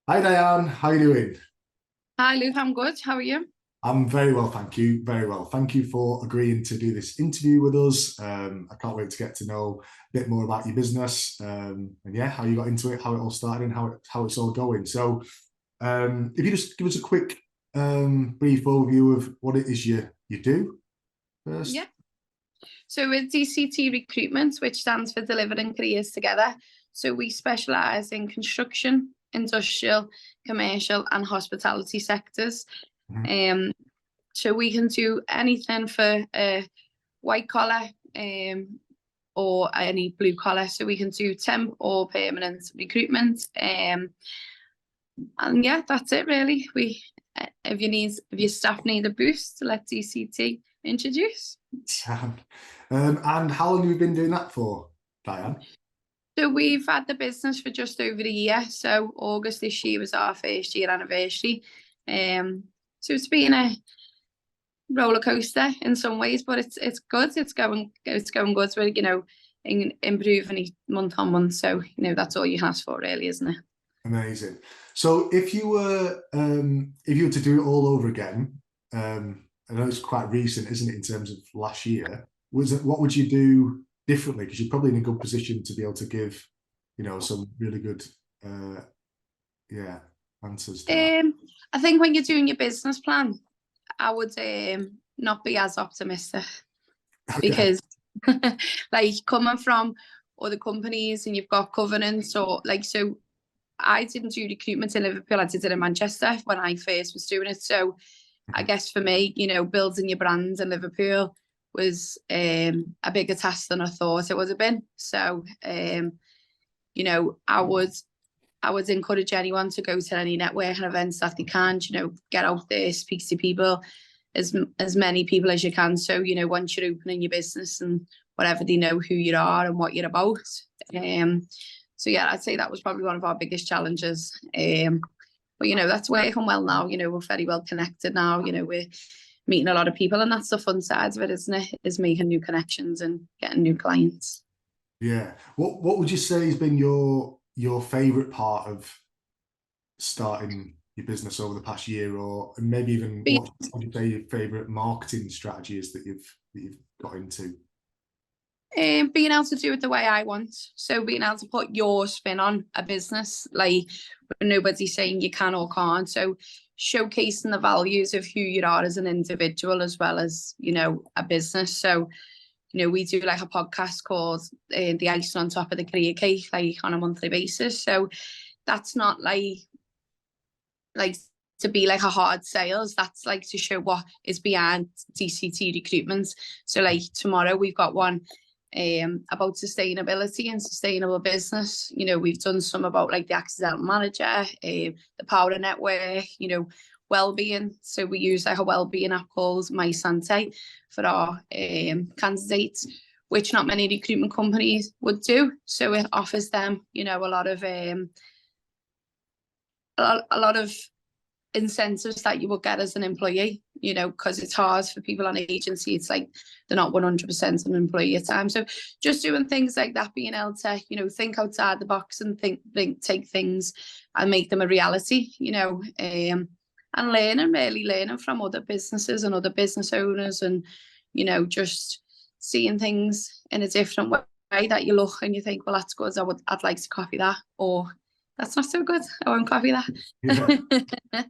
Hi Diane, how you doing? Hi, Luke. I'm good. How are you? I'm very well, thank you. Very well. Thank you for agreeing to do this interview with us. I can't wait to get to know a bit more about your business, and yeah, how you got into it, how it all started, and how it's all going. If you just give us a quick, brief overview of what it is you do first. Yeah. So with DCT Recruitment, which stands for Delivering Careers Together. So we specialise in construction, industrial, commercial, and hospitality sectors. Mhm. Um, so we can do anything for white collar or any blue collar. So we can do temp or permanent recruitment. And yeah, that's it really. If your staff need a boost, let DCT introduce. And how long have you been doing that for, Diane? So we've had the business for just over a year. So August this year was our first year anniversary. Um, so it's been a roller coaster in some ways, but it's good. It's going good. We're improving each month on month. So that's all you can ask for, really, isn't it? Amazing. So if you were to do it all over again, I know it's quite recent, isn't it, in terms of last year? What would you do differently? Because you're probably in a good position to be able to give, some really good, uh, yeah, answers to that. Um, I think when you're doing your business plan, I would not be as optimistic Okay. because like coming from other companies and you've got governance or like so I didn't do recruitment in Liverpool, I did it in Manchester when I first was doing it. So I Mhm. guess for me, building your brand in Liverpool was a bigger task than I thought it would have been. So I would encourage anyone to go to any networking events that they can, get out there, speak to people, as many people as you can. So, once you're opening your business and whatever, they know who you are and what you're about. Um, so yeah, I'd say that was probably one of our biggest challenges. But that's working well now. We're very well connected now. We're meeting a lot of people, and that's the fun side of it, isn't it? Is making new connections and getting new clients. Yeah. What would you say has been your favorite part of starting your business over the past year, or and maybe even Being what would you say your favorite marketing strategy is that you've got into? being able to do it the way I want. So being able to put your spin on a business, like nobody's saying you can or can't. So showcasing the values of who you are as an individual as well as, a business. So, we do like a podcast called The Icing on Top of the Career Cake, like on a monthly basis. So that's not like to be like a hard sales. That's like to show what is behind DCT recruitment. So like tomorrow we've got one about sustainability and sustainable business. We've done some about like the accidental manager, the power network, well-being. So we use like a well-being app called My Sante for our candidates, which not many recruitment companies would do. So it offers them, a lot of incentives that you will get as an employee, because it's hard for people on agency. It's like they're not 100% an employee at times. So just doing things like that, being able to, think outside the box and take things and make them a reality, and really learning from other businesses and other business owners and, just seeing things in a different way that you look and you think, well, that's good. I'd like to copy that, or that's not so good. I won't copy Yeah. that. I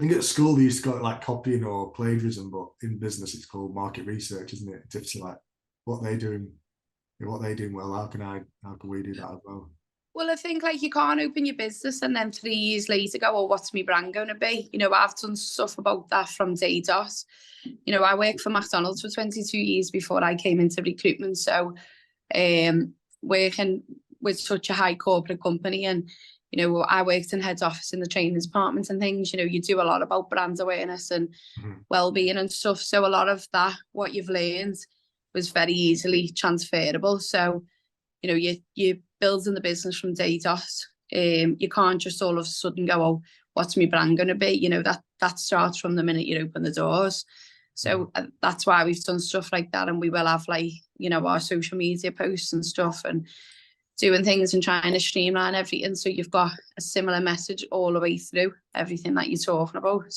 think at school they used to call it like copying or plagiarism, but in business it's called market research, isn't it? It's like what they doing, what they doing well. How can we do that as well? Well, I think like you can't open your business and then 3 years later go, well, what's my brand going to be? I've done stuff about that from day dot. I worked for McDonald's for 22 years before I came into recruitment. So working with such a high corporate company and, I worked in head office in the training department and things, you do a lot about brand awareness and Mhm. well-being and stuff. So a lot of that, what you've learned was very easily transferable. So you're building the business from day dot. You can't just all of a sudden go, oh, what's my brand going to be? That starts from the minute you open the doors. Mhm. So that's why we've done stuff like that, and we will have like our social media posts and stuff, and doing things and trying to streamline everything, so you've got a similar message all the way through everything that you're talking about.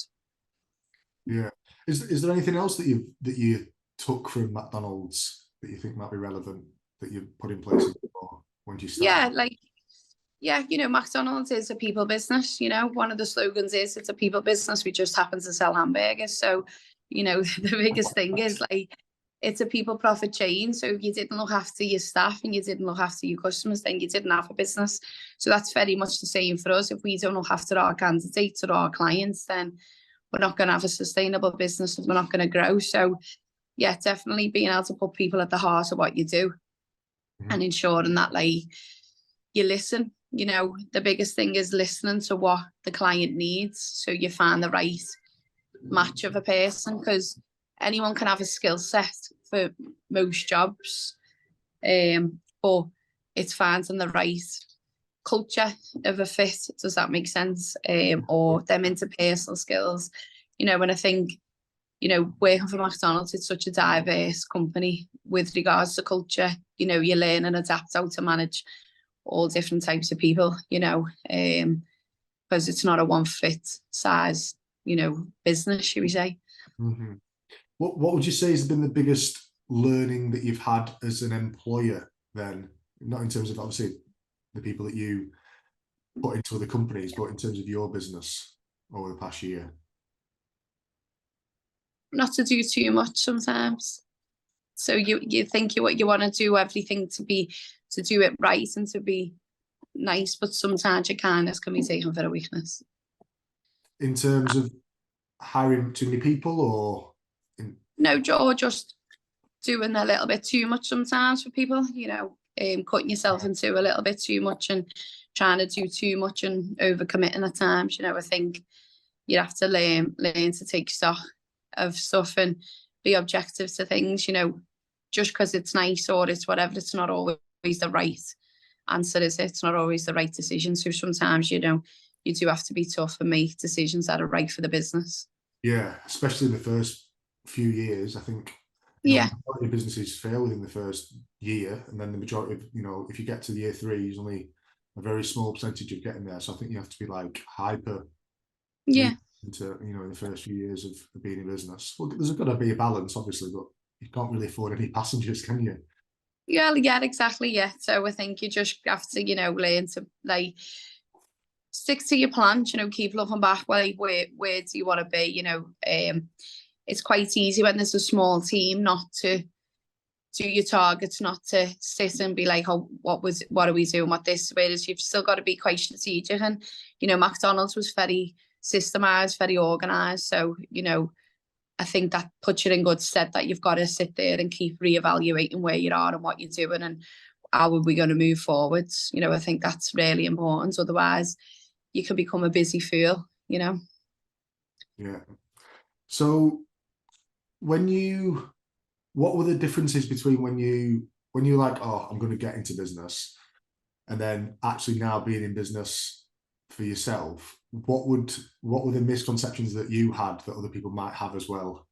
Yeah. Is there anything else that you took from McDonald's that you think might be relevant that you put in place before when you started? Yeah, you know, McDonald's is a people business. You know, one of the slogans is it's a people business. We just happen to sell hamburgers. So, you know, the biggest thing is like it's a people profit chain. So if you didn't look after your staff and you didn't look after your customers, then you didn't have a business. So that's very much the same for us. If we don't look after our candidates or our clients, then we're not going to have a sustainable business and we're not going to grow. So yeah, definitely being able to put people at the heart of what you do and ensuring that like you listen. You know, the biggest thing is listening to what the client needs, so you find the right match of a person, because anyone can have a skill set for most jobs, but it's finding the right culture of a fit. Does that make sense? Or them interpersonal skills. You know, when I think, you know, working for McDonald's, it's such a diverse company with regards to culture. You know, you learn and adapt how to manage all different types of people, you know, because it's not a one fit size, you know, business, should we say. What would you say has been the biggest learning that you've had as an employer then? Not in terms of obviously the people that you put into other companies, but in terms of your business over the past year? Not to do too much sometimes. So you think you want to do everything to do it right and to be nice, but sometimes your kindness can be taken for a weakness. In terms of hiring too many people, or no, or just doing a little bit too much sometimes for people, you know, cutting yourself into a little bit too much and trying to do too much and overcommitting at times. You know, I think you have to learn to take stock of stuff and be objective to things. You know, just because it's nice or it's whatever, it's not always the right answer, is it? It's not always the right decision. So sometimes, you know, you do have to be tough and make decisions that are right for the business. Yeah, especially in the first few years, I think. Yeah. The majority of businesses fail within the first year, and then the majority of, you know, if you get to year 3, there's only a very small percentage of getting there. So I think you have to be like hyper. Yeah. Into, you know, in the first few years of being in business. Well, there's got to be a balance, obviously, but you can't really afford any passengers, can you? Yeah, exactly. Yeah. So I think you just have to, you know, learn to like stick to your plan, you know, keep looking back. Well, where do you want to be? You know, it's quite easy when there's a small team not to do your targets, not to sit and be like, oh, what are we doing? What this? Whereas you've still got to be quite strategic. And, you know, McDonald's was very systemized, very organized. So, you know, I think that puts you in good stead that you've got to sit there and keep reevaluating where you are and what you're doing and how are we going to move forwards. You know, I think that's really important. Otherwise, you can become a busy fool, you know. Yeah. So what were the differences between when you're like, oh, I'm going to get into business, and then actually now being in business for yourself? What were the misconceptions that you had that other people might have as well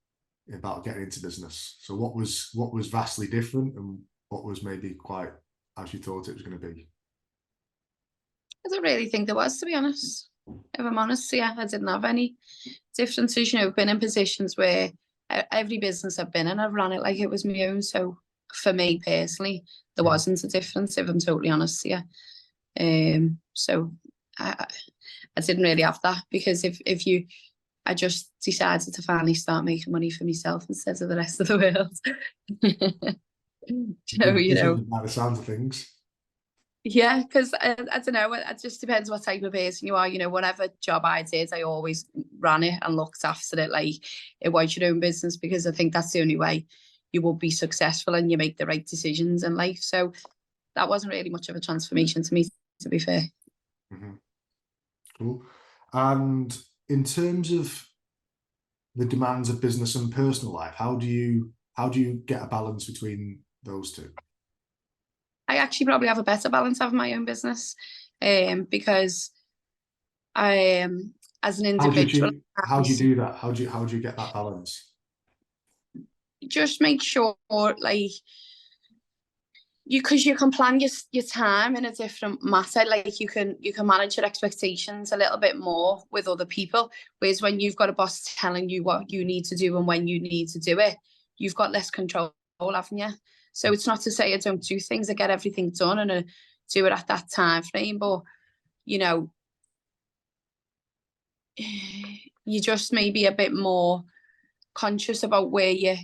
about getting into business? So what was vastly different, and what was maybe quite as you thought it was going to be? I don't really think there was, to be honest. If I'm honest, yeah, I didn't have any differences. You know, I've been in positions where every business I've been in, I've run it like it was my own. So for me personally, there wasn't a difference, if I'm totally honest, yeah. So I didn't really have that, because I just decided to finally start making money for myself instead of the rest of the world. So, you know, by the sounds of things. yeah, because I don't know, it just depends what type of person you are. You know, whatever job I did, I always ran it and looked after it like it was your own business, because I think that's the only way you will be successful and you make the right decisions in life. So that wasn't really much of a transformation to me, to be fair. Cool. And in terms of the demands of business and personal life, how do you get a balance between those two? I actually probably have a better balance having my own business, because I as an individual. How do you do that? How do you get that balance? Just make sure, like, because you can plan your time in a different matter. Like you can manage your expectations a little bit more with other people. Whereas when you've got a boss telling you what you need to do and when you need to do it, you've got less control, haven't you? So it's not to say I don't do things. I get everything done and I do it at that time frame. But you know, you just maybe a bit more conscious about where you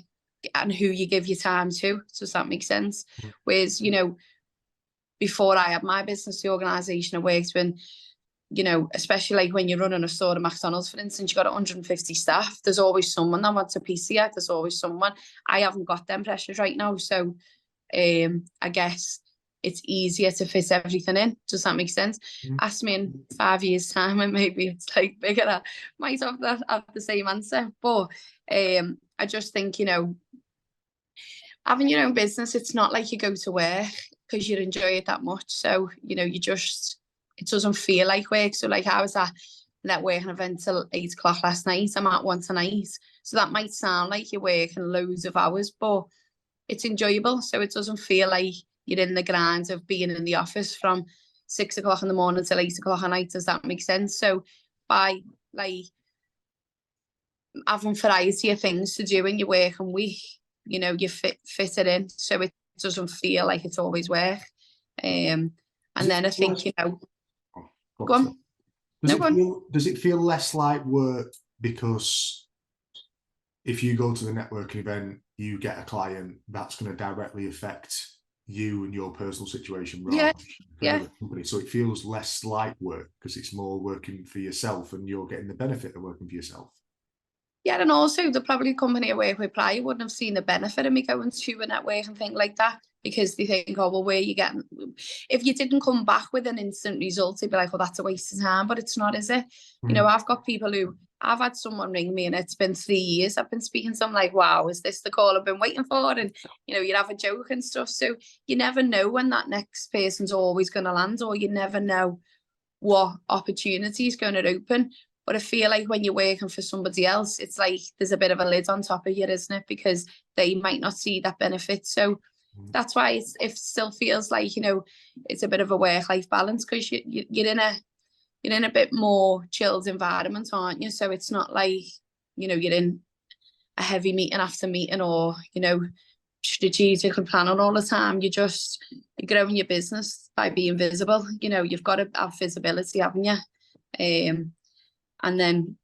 and who you give your time to. Does that make sense? Whereas, you know, before I had my business, the organisation I worked with, you know, especially like when you're running a store at McDonald's, for instance, you've got 150 staff. There's always someone that wants a piece of you. There's always someone. I haven't got them pressures right now. So I guess it's easier to fit everything in. Does that make sense? Ask me in 5 years' time and maybe it's like bigger. I might have the same answer. But I just think, you know, having your own business, it's not like you go to work because you enjoy it that much. So, you know, it doesn't feel like work. So like I was at networking event till 8 o'clock last night. I'm at one tonight. So that might sound like you're working loads of hours, but it's enjoyable. So it doesn't feel like you're in the grind of being in the office from 6 o'clock in the morning till 8 o'clock at night. Does that make sense? So by like having variety of things to do in your working week, you know, you fit it in, so it doesn't feel like it's always work. And then I think, you know, go on. Does it feel less like work because if you go to the networking event, you get a client that's going to directly affect you and your personal situation rather than the company? So it feels less like work because it's more working for yourself and you're getting the benefit of working for yourself. Yeah, and also the probably company I work with probably wouldn't have seen the benefit of me going to a network and thing like that, because they think, oh, well, where are you getting? If you didn't come back with an instant result, they'd be like, well, that's a waste of time. But it's not, is it? You know, I've got people who, I've had someone ring me and it's been 3 years I've been speaking to them, like, wow, is this the call I've been waiting for? And, you know, you'd have a joke and stuff. So you never know when that next person's always going to land, or you never know what opportunity is going to open. But I feel like when you're working for somebody else, it's like there's a bit of a lid on top of you, isn't it? Because they might not see that benefit. So that's why it still feels like, you know, it's a bit of a work-life balance, because you're in a bit more chilled environment, aren't you? So it's not like, you know, you're in a heavy meeting after meeting, or, you know, strategic planning all the time. You're growing your business by being visible. You know, you've got to have visibility, haven't you? And then,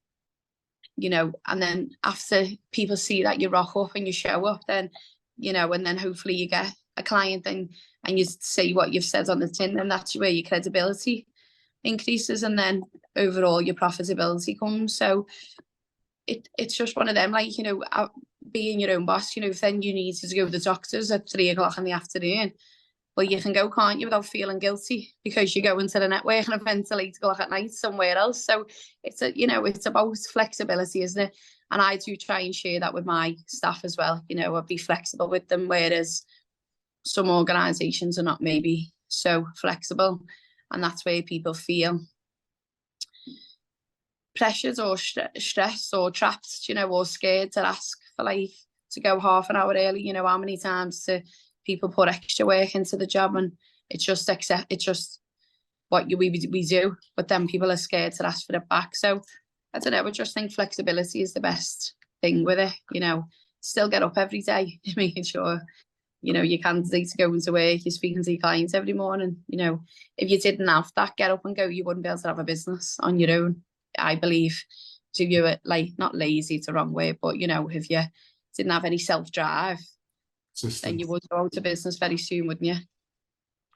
you know, and then after people see that you rock up and you show up, then, you know, and then hopefully you get a client and you say what you've said on the tin, and that's where your credibility increases, and then overall your profitability comes. So it's just one of them, like, you know, being your own boss, you know, if then you need to go to the doctors at 3 o'clock in the afternoon, well, you can go, can't you, without feeling guilty because you're going to the networking event till 8 o'clock at night somewhere else. So it's you know, it's about flexibility, isn't it? And I do try and share that with my staff as well. You know, I'll be flexible with them, whereas some organisations are not maybe so flexible, and that's where people feel pressured or stressed or trapped, you know, or scared to ask for, like, to go half an hour early. You know, how many times do people put extra work into the job, and it's just what we do, but then people are scared to ask for it back. So I don't know, I just think flexibility is the best thing with it. You know, still get up every day, making sure, you know, your candidates are going to work, you're speaking to your clients every morning. You know, if you didn't have that get up and go, you wouldn't be able to have a business on your own, I believe. So you're like, not lazy, it's the wrong way, but, you know, if you didn't have any self-drive, then you would go out of business very soon, wouldn't you?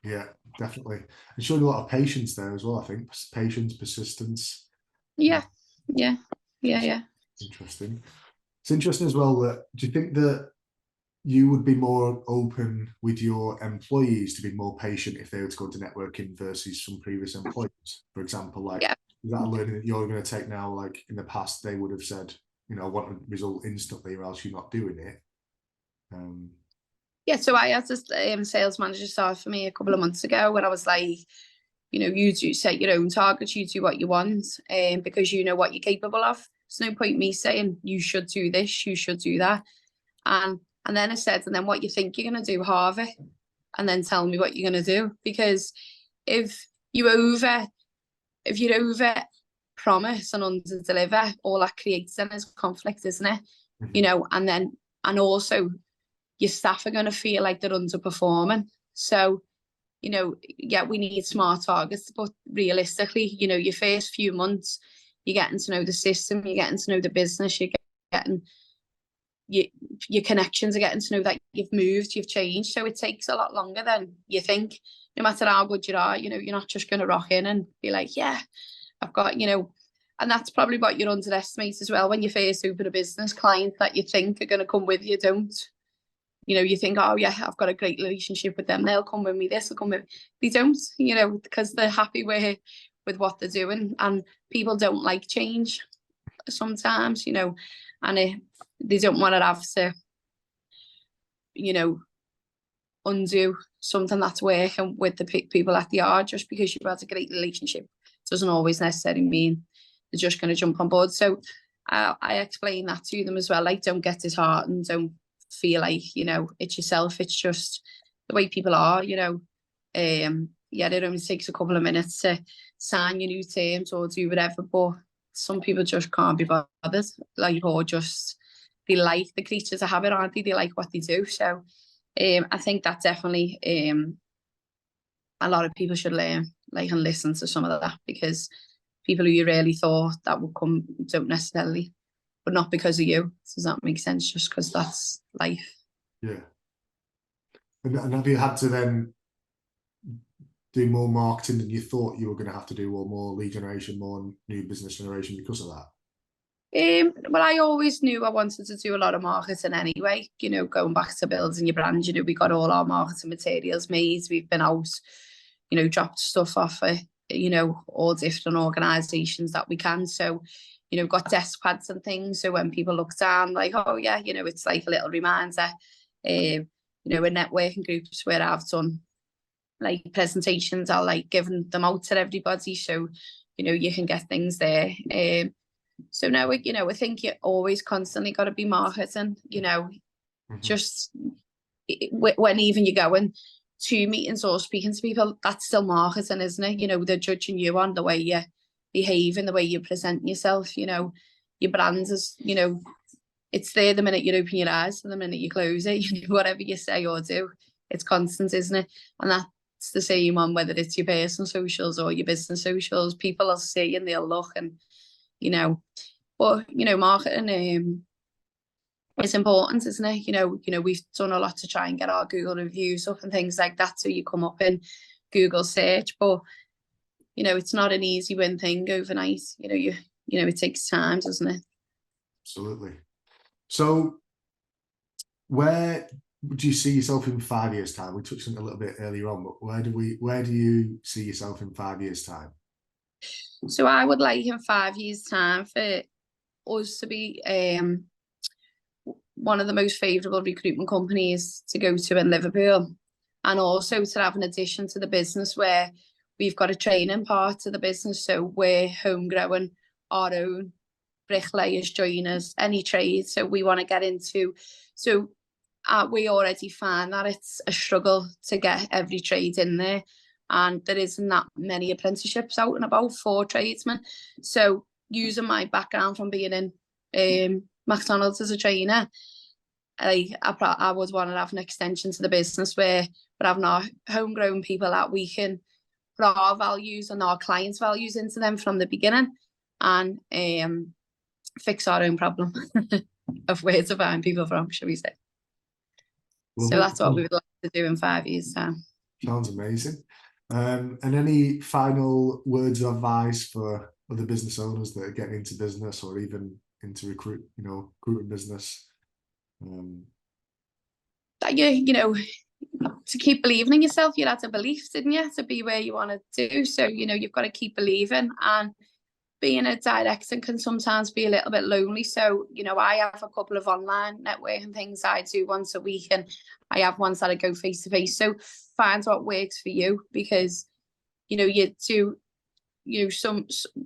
Yeah, definitely. And showing a lot of patience there as well, I think. Patience, persistence. Yeah. Interesting. It's interesting as well that, do you think that you would be more open with your employees to be more patient if they were to go to networking versus some previous employees? For example, like, is that a learning that you're going to take now? Like in the past, they would have said, you know, I want a result instantly or else you're not doing it. Yeah, so I had this sales manager start for me a couple of months ago, when I was like, you know, you do set your own targets, you do what you want, because you know what you're capable of. There's no point me saying you should do this, you should do that. And then I said, and then what you think you're going to do, halve it. and then tell me what you're going to do. Because if you're over promise and under deliver, all that creates then is conflict, isn't it? You know, and also your staff are going to feel like they're underperforming. So, you know, yeah, we need smart targets, but realistically, you know, your first few months, you're getting to know the system, you're getting to know the business, you're getting your connections are getting to know that you've moved, you've changed. So it takes a lot longer than you think. No matter how good you are, you know, you're not just going to rock in and be like, yeah, I've got, you know, and that's probably what you underestimate as well when you first open a business. Clients that you think are going to come with you don't. You know, you think, oh yeah, I've got a great relationship with them, they'll come with me, this will come with me. They don't, you know, because they're happy with what they're doing, and people don't like change sometimes, you know, and they don't want to have to, you know, undo something that's working with the people at the yard. Just because you've had a great relationship doesn't always necessarily mean they're just going to jump on board. So I explain that to them as well, like, don't get disheartened, don't feel like, you know, it's yourself, it's just the way people are, you know. Yeah, it only takes a couple of minutes to sign your new terms or do whatever, but some people just can't be bothered, like, or just, they like the creatures of habit, aren't they? They like what they do. So I think that definitely a lot of people should learn, like, and listen to some of that, because people who you really thought that would come don't necessarily, but not because of you. Does that make sense? Just because that's life. Yeah. And have you had to then do more marketing than you thought you were going to have to do, or more lead generation, more new business generation because of that? Well, I always knew I wanted to do a lot of marketing anyway, you know, going back to building your brand. You know, we got all our marketing materials made, we've been out, you know, dropped stuff off for, you know, all different organisations that we can. So, you know, got desk pads and things, so when people look down, like, oh yeah, you know, it's like a little reminder. You know, in networking groups where I've done like presentations, I'll like giving them out to everybody, so, you know, you can get things there. So now, you know, I think you always constantly got to be marketing, you know, just when even you're going to meetings or speaking to people, that's still marketing, isn't it? You know, they're judging you on the way you behave and the way you present yourself, you know. Your brand is, you know, it's there the minute you open your eyes and the minute you close it. You know, whatever you say or do, it's constant, isn't it? And that's the same on whether it's your personal socials or your business socials. People will see and they'll look, and, you know, but, you know, marketing is important, isn't it? You know, we've done a lot to try and get our Google reviews up and things like that, so you come up in Google search, but, you know, it's not an easy win thing overnight. You know, it takes time, doesn't it? Absolutely. So where do you see yourself in 5 years' time? We touched on it a little bit earlier on, but where do you see yourself in 5 years' time? So I would like in 5 years' time for us to be one of the most favourable recruitment companies to go to in Liverpool, and also to have an addition to the business where we've got a training part to the business, so we're homegrown our own bricklayers, joiners, any trade. So we want to get into, so we already find that it's a struggle to get every trade in there, and there isn't that many apprenticeships out and about for tradesmen. So using my background from being in McDonald's as a trainer, I would want to have an extension to the business where we're having our homegrown people that we can put our values and our clients' values into them from the beginning, and fix our own problem of where to find people from, shall we say. So that's what we would like to do in 5 years' time. Sounds amazing. And any final words of advice for other business owners that are getting into business, or even into recruitment business? That you know, to keep believing in yourself. You had a belief, didn't you, to be where you want to do. So, you know, you've got to keep believing, and being a director can sometimes be a little bit lonely. So, you know, I have a couple of online networking things I do once a week, and I have ones that I go face to face. So find what works for you, because, you know,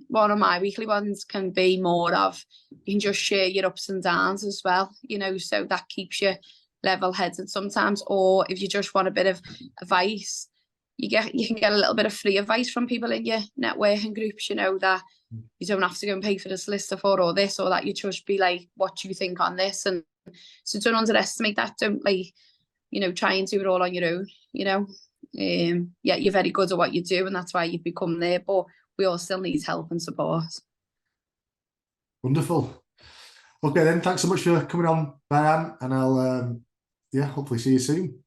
one of my weekly ones can be more of, you can just share your ups and downs as well, you know, so that keeps you level-headed sometimes, or if you just want a bit of advice, you can get a little bit of free advice from people in your networking groups, you know, that you don't have to go and pay for the solicitor for, or this or that. You just be like, what do you think on this? And so don't underestimate that. Don't, like, you know, try and do it all on your own, you know. Yeah, you're very good at what you do, and that's why you've become there, but we all still need help and support. Wonderful. Okay then, thanks so much for coming on, Diane, and I'll hopefully see you soon.